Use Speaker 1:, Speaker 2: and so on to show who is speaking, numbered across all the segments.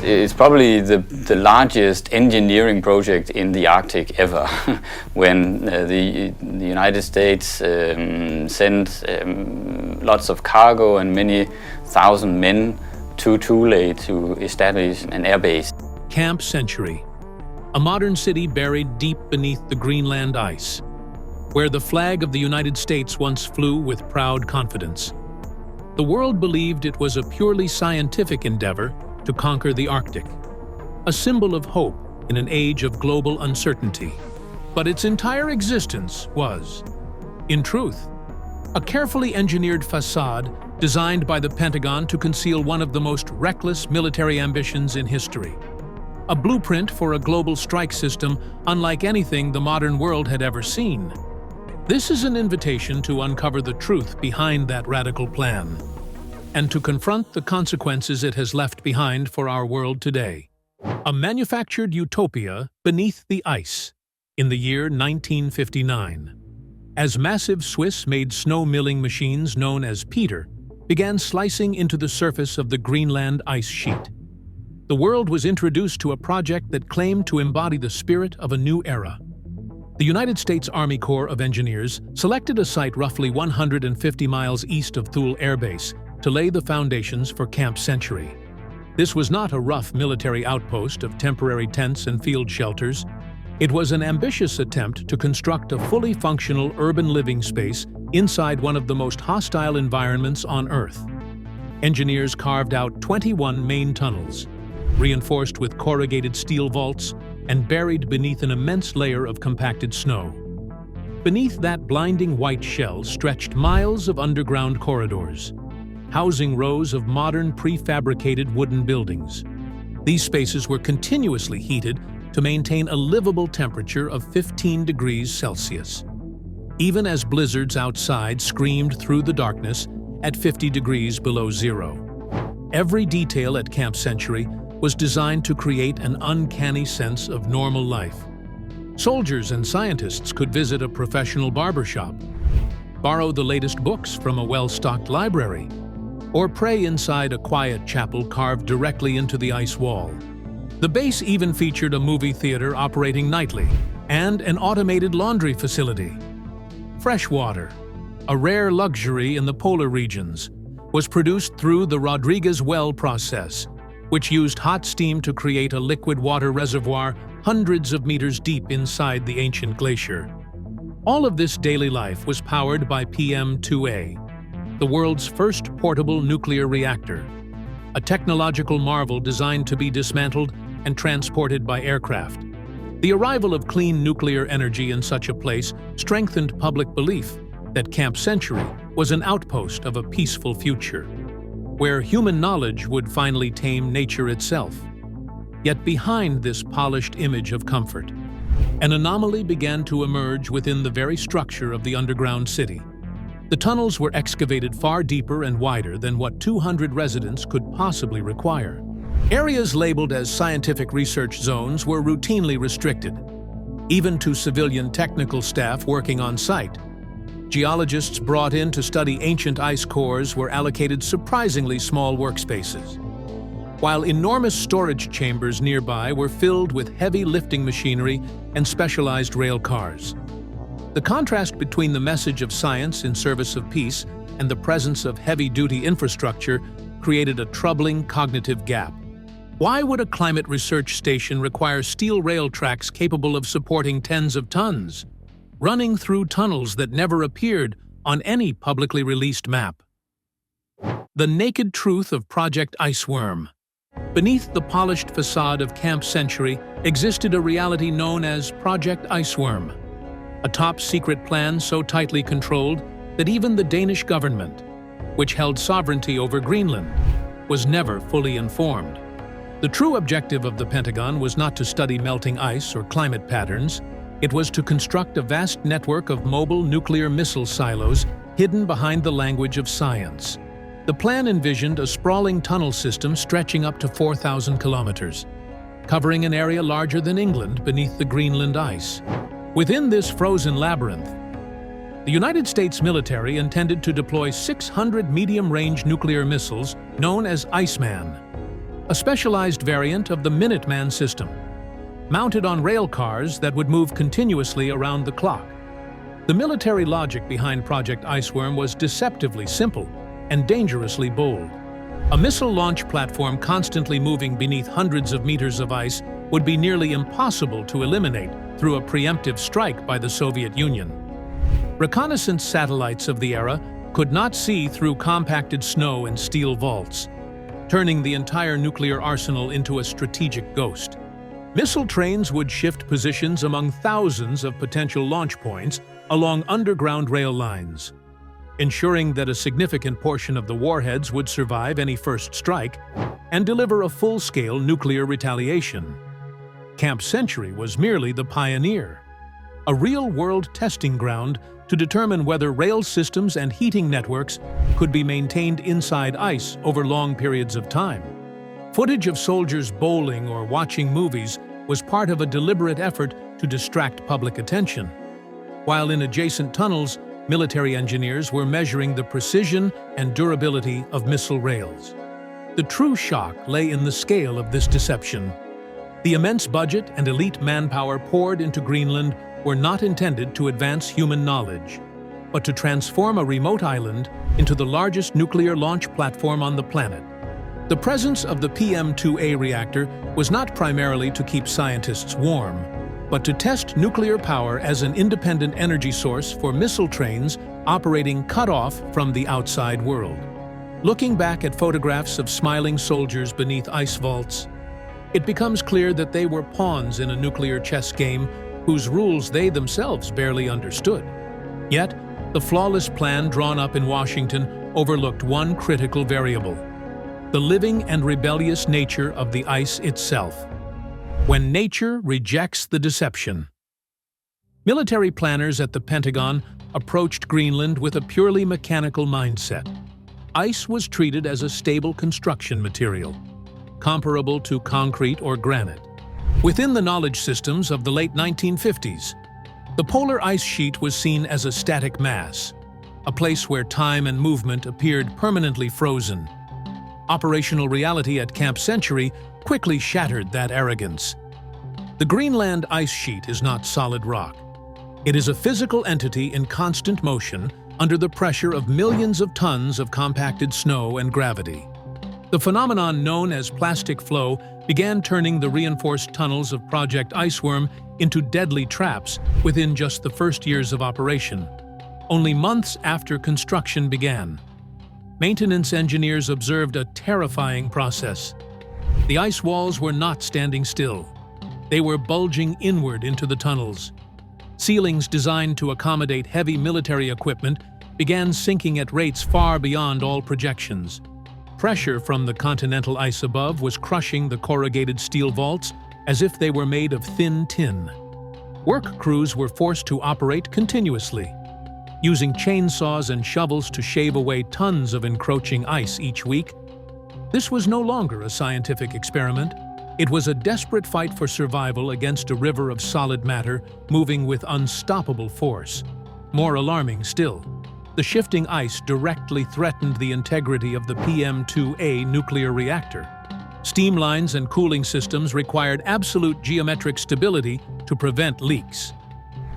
Speaker 1: It's probably the largest engineering project in the Arctic ever, when the United States sent lots of cargo and many thousand men to Thule to establish an airbase.
Speaker 2: Camp Century, a modern city buried deep beneath the Greenland ice, where the flag of the United States once flew with proud confidence. The world believed it was a purely scientific endeavor to conquer the Arctic, a symbol of hope in an age of global uncertainty. But its entire existence was, in truth, a carefully engineered facade designed by the Pentagon to conceal one of the most reckless military ambitions in history. A blueprint for a global strike system unlike anything the modern world had ever seen. This is an invitation to uncover the truth behind that radical plan, and to confront the consequences it has left behind for our world today. A manufactured utopia beneath the ice in the year 1959. As massive Swiss-made snow milling machines known as Peter began slicing into the surface of the Greenland ice sheet, the world was introduced to a project that claimed to embody the spirit of a new era. The United States Army Corps of Engineers selected a site roughly 150 miles east of Thule Air Base to lay the foundations for Camp Century. This was not a rough military outpost of temporary tents and field shelters. It was an ambitious attempt to construct a fully functional urban living space inside one of the most hostile environments on Earth. Engineers carved out 21 main tunnels, reinforced with corrugated steel vaults and buried beneath an immense layer of compacted snow. Beneath that blinding white shell stretched miles of underground corridors, housing rows of modern prefabricated wooden buildings. These spaces were continuously heated to maintain a livable temperature of 15 degrees Celsius, even as blizzards outside screamed through the darkness at 50 degrees below zero. Every detail at Camp Century was designed to create an uncanny sense of normal life. Soldiers and scientists could visit a professional barbershop, borrow the latest books from a well-stocked library, or pray inside a quiet chapel carved directly into the ice wall. The base even featured a movie theater operating nightly and an automated laundry facility. Fresh water, a rare luxury in the polar regions, was produced through the Rodriguez well process, which used hot steam to create a liquid water reservoir hundreds of meters deep inside the ancient glacier. All of this daily life was powered by PM-2A, the world's first portable nuclear reactor, a technological marvel designed to be dismantled and transported by aircraft. The arrival of clean nuclear energy in such a place strengthened public belief that Camp Century was an outpost of a peaceful future, where human knowledge would finally tame nature itself. Yet behind this polished image of comfort, an anomaly began to emerge within the very structure of the underground city. The tunnels were excavated far deeper and wider than what 200 residents could possibly require. Areas labeled as scientific research zones were routinely restricted, even to civilian technical staff working on site. Geologists brought in to study ancient ice cores were allocated surprisingly small workspaces, while enormous storage chambers nearby were filled with heavy lifting machinery and specialized rail cars. The contrast between the message of science in service of peace and the presence of heavy-duty infrastructure created a troubling cognitive gap. Why would a climate research station require steel rail tracks capable of supporting tens of tons, running through tunnels that never appeared on any publicly released map? The naked truth of Project Iceworm. Beneath the polished facade of Camp Century existed a reality known as Project Iceworm, a top-secret plan so tightly controlled that even the Danish government, which held sovereignty over Greenland, was never fully informed. The true objective of the Pentagon was not to study melting ice or climate patterns. It was to construct a vast network of mobile nuclear missile silos hidden behind the language of science. The plan envisioned a sprawling tunnel system stretching up to 4,000 kilometers, covering an area larger than England beneath the Greenland ice. Within this frozen labyrinth, the United States military intended to deploy 600 medium-range nuclear missiles known as Iceman, a specialized variant of the Minuteman system, mounted on rail cars that would move continuously around the clock. The military logic behind Project Iceworm was deceptively simple and dangerously bold. A missile launch platform constantly moving beneath hundreds of meters of ice would be nearly impossible to eliminate through a preemptive strike by the Soviet Union. Reconnaissance satellites of the era could not see through compacted snow and steel vaults, turning the entire nuclear arsenal into a strategic ghost. Missile trains would shift positions among thousands of potential launch points along underground rail lines, ensuring that a significant portion of the warheads would survive any first strike and deliver a full-scale nuclear retaliation. Camp Century was merely the pioneer, a real-world testing ground to determine whether rail systems and heating networks could be maintained inside ice over long periods of time. Footage of soldiers bowling or watching movies was part of a deliberate effort to distract public attention, while in adjacent tunnels, military engineers were measuring the precision and durability of missile rails. The true shock lay in the scale of this deception. The immense budget and elite manpower poured into Greenland were not intended to advance human knowledge, but to transform a remote island into the largest nuclear launch platform on the planet. The presence of the PM-2A reactor was not primarily to keep scientists warm, but to test nuclear power as an independent energy source for missile trains operating cut off from the outside world. Looking back at photographs of smiling soldiers beneath ice vaults, it becomes clear that they were pawns in a nuclear chess game whose rules they themselves barely understood. Yet, the flawless plan drawn up in Washington overlooked one critical variable: the living and rebellious nature of the ice itself. When nature rejects the deception. Military planners at the Pentagon approached Greenland with a purely mechanical mindset. Ice was treated as a stable construction material, comparable to concrete or granite. Within the knowledge systems of the late 1950s, the polar ice sheet was seen as a static mass, a place where time and movement appeared permanently frozen. Operational reality at Camp Century quickly shattered that arrogance. The Greenland ice sheet is not solid rock. It is a physical entity in constant motion under the pressure of millions of tons of compacted snow and gravity. The phenomenon known as plastic flow began turning the reinforced tunnels of Project Iceworm into deadly traps within just the first years of operation, only months after construction began. Maintenance engineers observed a terrifying process. The ice walls were not standing still. They were bulging inward into the tunnels. Ceilings designed to accommodate heavy military equipment began sinking at rates far beyond all projections. Pressure from the continental ice above was crushing the corrugated steel vaults as if they were made of thin tin. Work crews were forced to operate continuously, using chainsaws and shovels to shave away tons of encroaching ice each week. This was no longer a scientific experiment. It was a desperate fight for survival against a river of solid matter moving with unstoppable force. More alarming still, the shifting ice directly threatened the integrity of the PM-2A nuclear reactor. Steam lines and cooling systems required absolute geometric stability to prevent leaks.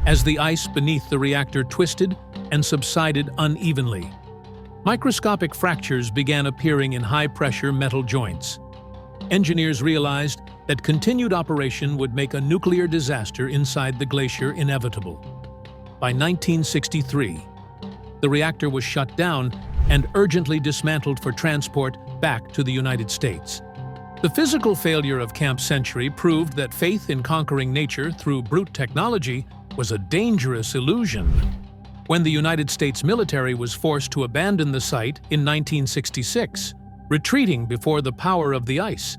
Speaker 2: As the ice beneath the reactor twisted and subsided unevenly, microscopic fractures began appearing in high-pressure metal joints. Engineers realized that continued operation would make a nuclear disaster inside the glacier inevitable. By 1963, the reactor was shut down and urgently dismantled for transport back to the United States. The physical failure of Camp Century proved that faith in conquering nature through brute technology was a dangerous illusion. When the United States military was forced to abandon the site in 1966, retreating before the power of the ice,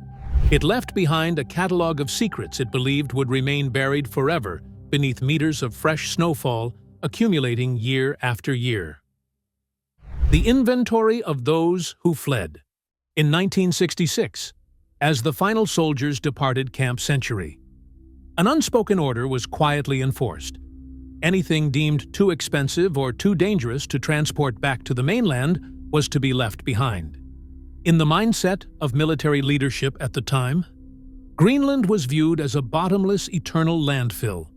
Speaker 2: it left behind a catalog of secrets it believed would remain buried forever beneath meters of fresh snowfall accumulating year after year. The inventory of those who fled. In 1966, as the final soldiers departed Camp Century, an unspoken order was quietly enforced. Anything deemed too expensive or too dangerous to transport back to the mainland was to be left behind. In the mindset of military leadership at the time, Greenland was viewed as a bottomless eternal landfill.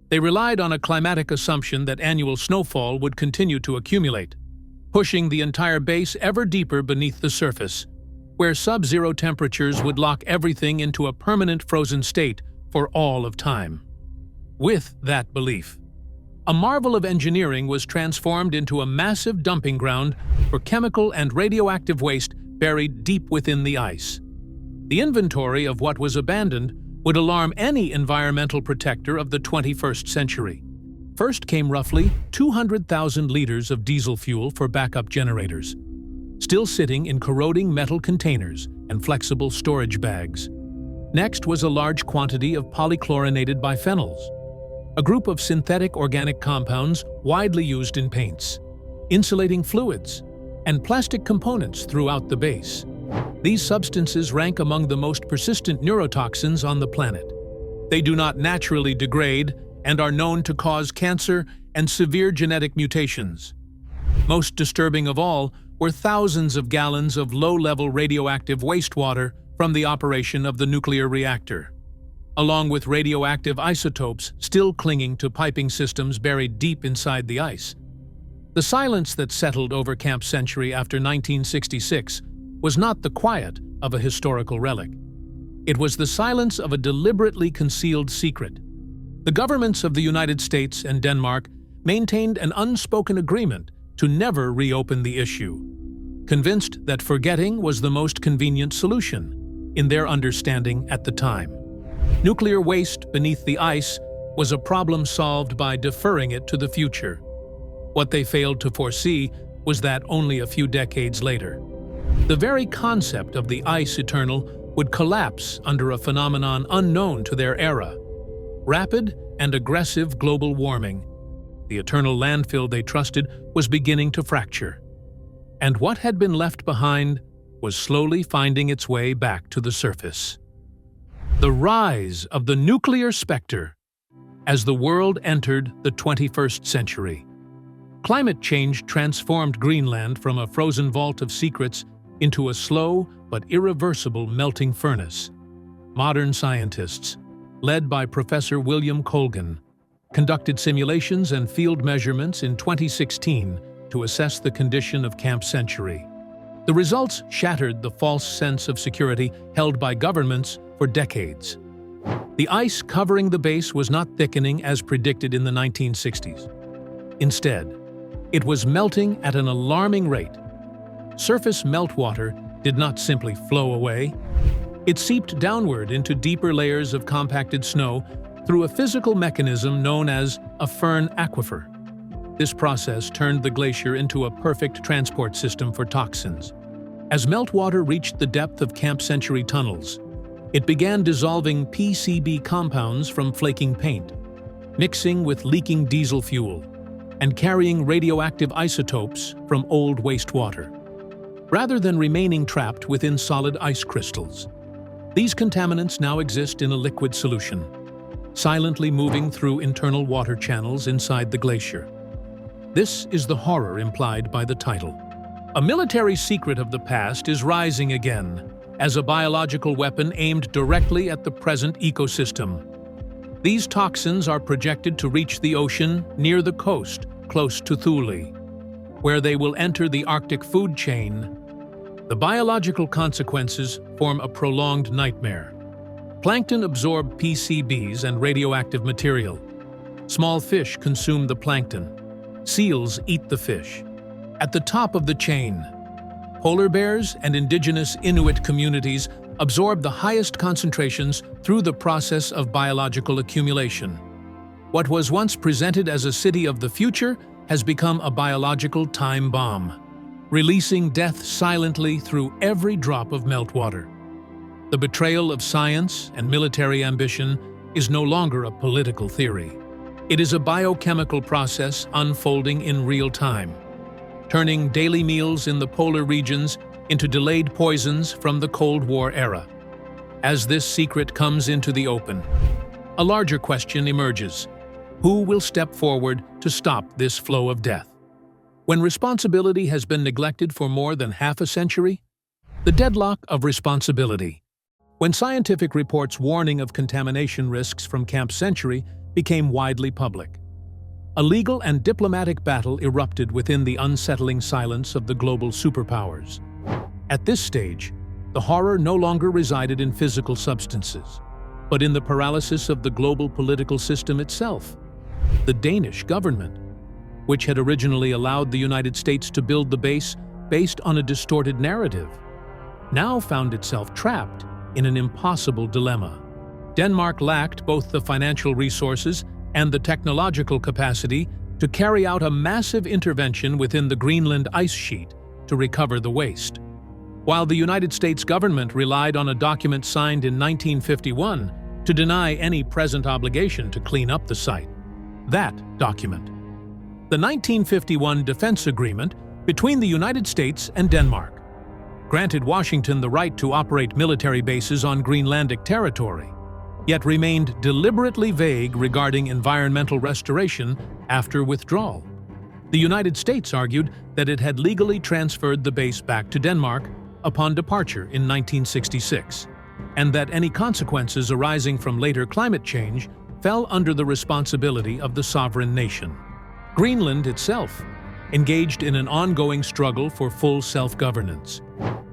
Speaker 2: They relied on a climatic assumption that annual snowfall would continue to accumulate, pushing the entire base ever deeper beneath the surface, where sub-zero temperatures would lock everything into a permanent frozen state for all of time. With that belief, a marvel of engineering was transformed into a massive dumping ground for chemical and radioactive waste buried deep within the ice. The inventory of what was abandoned would alarm any environmental protector of the 21st century. First came roughly 200,000 liters of diesel fuel for backup generators, still sitting in corroding metal containers and flexible storage bags. Next was a large quantity of polychlorinated biphenyls, a group of synthetic organic compounds widely used in paints, insulating fluids, and plastic components throughout the base. These substances rank among the most persistent neurotoxins on the planet. They do not naturally degrade and are known to cause cancer and severe genetic mutations. Most disturbing of all were thousands of gallons of low-level radioactive wastewater from the operation of the nuclear reactor, along with radioactive isotopes still clinging to piping systems buried deep inside the ice. The silence that settled over Camp Century after 1966 was not the quiet of a historical relic. It was the silence of a deliberately concealed secret. The governments of the United States and Denmark maintained an unspoken agreement to never reopen the issue, convinced that forgetting was the most convenient solution, in their understanding at the time. Nuclear waste beneath the ice was a problem solved by deferring it to the future. What they failed to foresee was that only a few decades later, the very concept of the ice eternal would collapse under a phenomenon unknown to their era: rapid and aggressive global warming. The eternal landfill they trusted was beginning to fracture, and what had been left behind was slowly finding its way back to the surface. The rise of the nuclear specter as the world entered the 21st century. Climate change transformed Greenland from a frozen vault of secrets into a slow but irreversible melting furnace. Modern scientists, led by Professor William Colgan, conducted simulations and field measurements in 2016 to assess the condition of Camp Century. The results shattered the false sense of security held by governments for decades. The ice covering the base was not thickening as predicted in the 1960s. Instead, it was melting at an alarming rate. Surface meltwater did not simply flow away. It seeped downward into deeper layers of compacted snow through a physical mechanism known as a firn aquifer. This process turned the glacier into a perfect transport system for toxins. As meltwater reached the depth of Camp Century tunnels, it began dissolving PCB compounds from flaking paint, mixing with leaking diesel fuel, and carrying radioactive isotopes from old wastewater. Rather than remaining trapped within solid ice crystals, these contaminants now exist in a liquid solution, silently moving through internal water channels inside the glacier. This is the horror implied by the title. A military secret of the past is rising again as a biological weapon aimed directly at the present ecosystem. These toxins are projected to reach the ocean near the coast, close to Thule, where they will enter the Arctic food chain. The biological consequences form a prolonged nightmare. Plankton absorb PCBs and radioactive material. Small fish consume the plankton. Seals eat the fish. At the top of the chain, polar bears and indigenous Inuit communities absorb the highest concentrations through the process of biological accumulation. What was once presented as a city of the future has become a biological time bomb, releasing death silently through every drop of meltwater. The betrayal of science and military ambition is no longer a political theory. It is a biochemical process unfolding in real time, turning daily meals in the polar regions into delayed poisons from the Cold War era. As this secret comes into the open, a larger question emerges: who will step forward to stop this flow of death? When responsibility has been neglected for more than half a century, The deadlock of responsibility. When scientific reports warning of contamination risks from Camp Century became widely public, a legal and diplomatic battle erupted within the unsettling silence of the global superpowers. At this stage, the horror no longer resided in physical substances, but in the paralysis of the global political system itself. The Danish government, which had originally allowed the United States to build the base based on a distorted narrative, now found itself trapped in an impossible dilemma. Denmark lacked both the financial resources and the technological capacity to carry out a massive intervention within the Greenland ice sheet to recover the waste, while the United States government relied on a document signed in 1951 to deny any present obligation to clean up the site. That document, the 1951 Defense Agreement between the United States and Denmark, granted Washington the right to operate military bases on Greenlandic territory, yet remained deliberately vague regarding environmental restoration after withdrawal. The United States argued that it had legally transferred the base back to Denmark upon departure in 1966, and that any consequences arising from later climate change fell under the responsibility of the sovereign nation. Greenland itself, engaged in an ongoing struggle for full self-governance,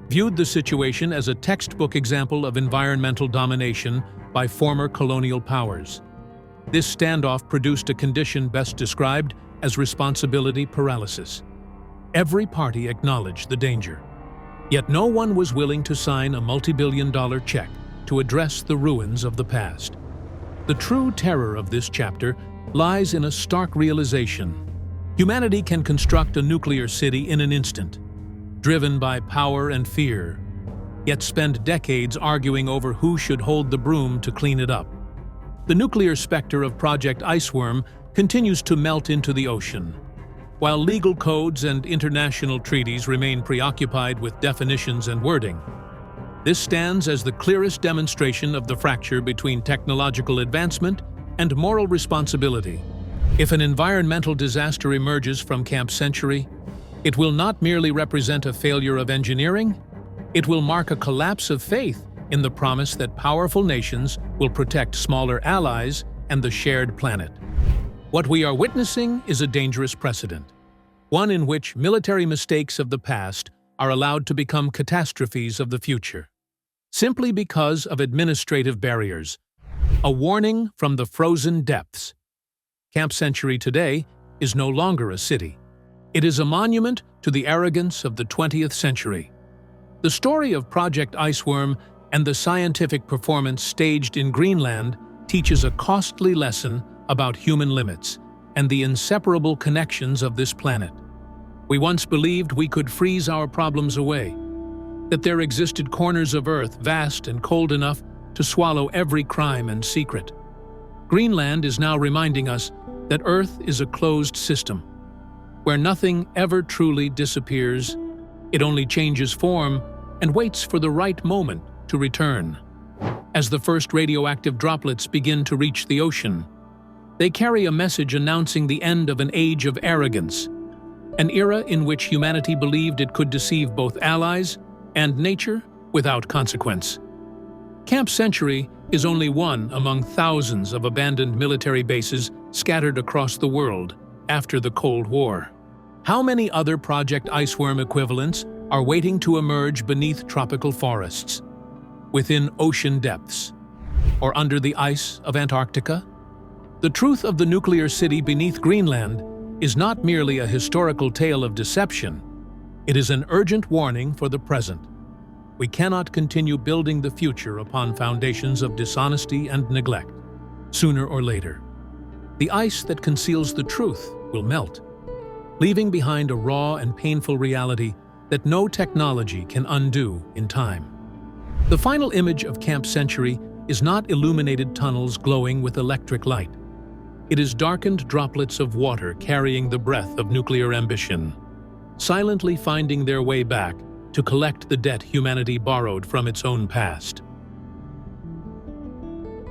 Speaker 2: viewed the situation as a textbook example of environmental domination by former colonial powers. This standoff produced a condition best described as responsibility paralysis. Every party acknowledged the danger, yet no one was willing to sign a multi-billion-dollar check to address the ruins of the past. The true terror of this chapter lies in a stark realization. Humanity can construct a nuclear city in an instant, driven by power and fear, yet spend decades arguing over who should hold the broom to clean it up. The nuclear specter of Project Iceworm continues to melt into the ocean, while legal codes and international treaties remain preoccupied with definitions and wording. This stands as the clearest demonstration of the fracture between technological advancement and moral responsibility. If an environmental disaster emerges from Camp Century, it will not merely represent a failure of engineering, it will mark a collapse of faith in the promise that powerful nations will protect smaller allies and the shared planet. What we are witnessing is a dangerous precedent, one in which military mistakes of the past are allowed to become catastrophes of the future, simply because of administrative barriers. A warning from the frozen depths. Camp Century today is no longer a city. It is a monument to the arrogance of the 20th century. The story of Project Iceworm and the scientific performance staged in Greenland teaches a costly lesson about human limits and the inseparable connections of this planet. We once believed we could freeze our problems away, that there existed corners of Earth vast and cold enough to swallow every crime and secret. Greenland is now reminding us that Earth is a closed system, where nothing ever truly disappears. It only changes form and waits for the right moment to return. As the first radioactive droplets begin to reach the ocean, they carry a message announcing the end of an age of arrogance, an era in which humanity believed it could deceive both allies and nature without consequence. Camp Century is only one among thousands of abandoned military bases scattered across the world after the Cold War. How many other Project Iceworm equivalents are waiting to emerge beneath tropical forests, within ocean depths, or under the ice of Antarctica? The truth of the nuclear city beneath Greenland is not merely a historical tale of deception. It is an urgent warning for the present. We cannot continue building the future upon foundations of dishonesty and neglect. Sooner or later, the ice that conceals the truth will melt, leaving behind a raw and painful reality that no technology can undo in time. The final image of Camp Century is not illuminated tunnels glowing with electric light. It is darkened droplets of water carrying the breath of nuclear ambition, silently finding their way back to collect the debt humanity borrowed from its own past.